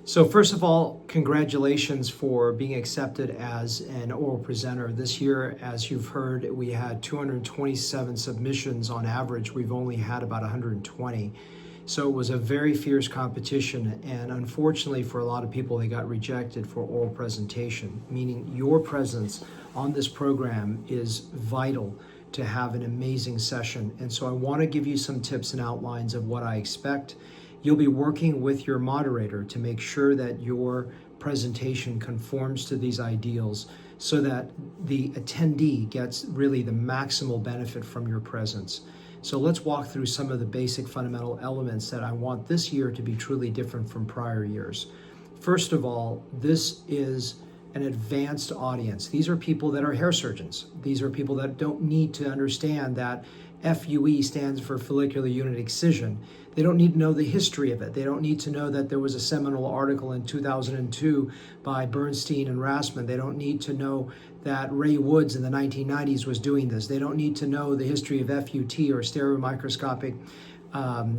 So first of all, congratulations for being accepted as an oral presenter. This year, as you've heard, we had 227 submissions on average. We've only had about 120. So it was a very fierce competition, and unfortunately for a lot of people, they got rejected for oral presentation, meaning your presence on this program is vital to have an amazing session. And so I want to give you some tips and outlines of what I expect. You'll be working with your moderator to make sure that your presentation conforms to these ideals so that the attendee gets really the maximal benefit from your presence. So let's walk through some of the basic fundamental elements that I want this year to be truly different from prior years. First of all, this is an advanced audience. These are people that are hair surgeons. These are people that don't need to understand that FUE stands for follicular unit excision. They don't need to know the history of it. They don't need to know that there was a seminal article in 2002 by Bernstein and Rassman. They don't need to know that Ray Woods in the 1990s was doing this. They don't need to know the history of FUT or stereomicroscopic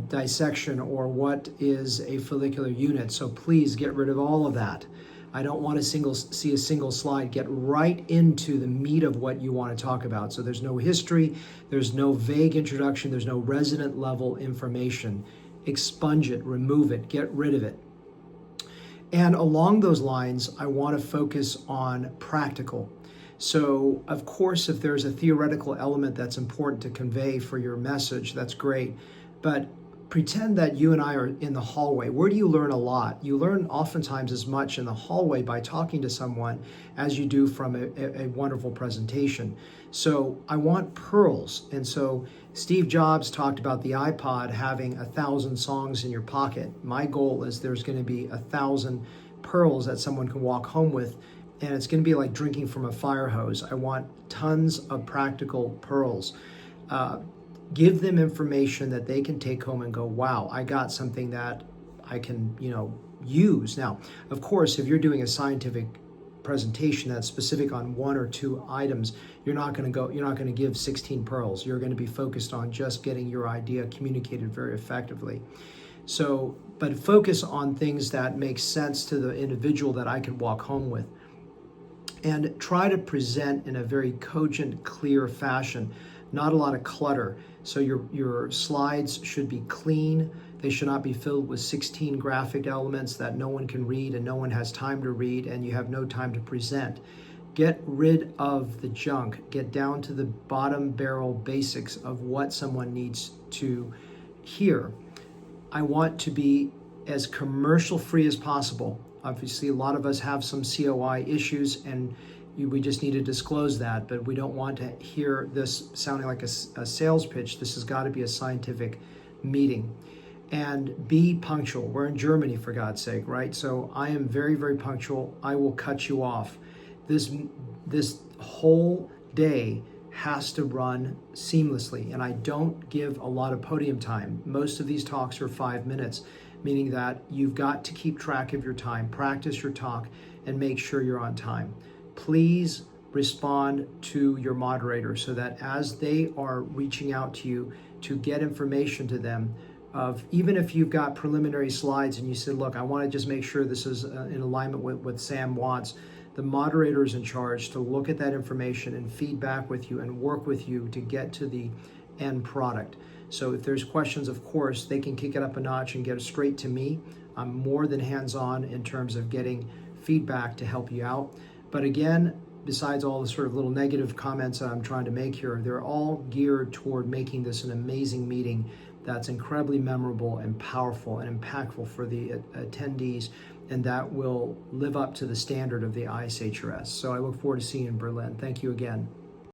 dissection or what is a follicular unit. So please get rid of all of that. I don't want to see a single slide. Get right into the meat of what you want to talk about. So there's no history, there's no vague introduction, there's no resident level information. Expunge it, remove it, get rid of it. And along those lines, I want to focus on practical. So of course, if there's a theoretical element that's important to convey for your message, that's great. But pretend that you and I are in the hallway. Where do you learn a lot? You learn oftentimes as much in the hallway by talking to someone as you do from a wonderful presentation. So I want pearls. And so Steve Jobs talked about the iPod having 1,000 songs in your pocket. My goal is there's going to be 1,000 pearls that someone can walk home with, and it's going to be like drinking from a fire hose. I want tons of practical pearls. Give them information that they can take home and go, wow, I got something that I can, use. Now, of course, if you're doing a scientific presentation that's specific on one or two items, you're not going to give 16 pearls. You're going to be focused on just getting your idea communicated very effectively. So, but focus on things that make sense to the individual that I can walk home with. And try to present in a very cogent, clear fashion, not a lot of clutter. So your slides should be clean. They should not be filled with 16 graphic elements that no one can read and no one has time to read and you have no time to present. Get rid of the junk. Get down to the bottom barrel basics of what someone needs to hear. I want to be as commercial free as possible. Obviously, a lot of us have some COI issues and we just need to disclose that, but we don't want to hear this sounding like a sales pitch. This has got to be a scientific meeting. And be punctual. We're in Germany, for God's sake, right? So I am very, very punctual. I will cut you off. This whole day has to run seamlessly, and I don't give a lot of podium time. Most of these talks are 5 minutes, meaning that you've got to keep track of your time, practice your talk, and make sure you're on time. Please respond to your moderator so that as they are reaching out to you to get information to them, even if you've got preliminary slides and you said, look, I want to just make sure this is in alignment with what Sam wants, the moderator is in charge to look at that information and feedback with you and work with you to get to the end product. So if there's questions, of course, they can kick it up a notch and get it straight to me. I'm more than hands-on in terms of getting feedback to help you out. But again, besides all the sort of little negative comments that I'm trying to make here, they're all geared toward making this an amazing meeting that's incredibly memorable and powerful and impactful for the attendees, and that will live up to the standard of the ISHRS. So I look forward to seeing you in Berlin. Thank you again.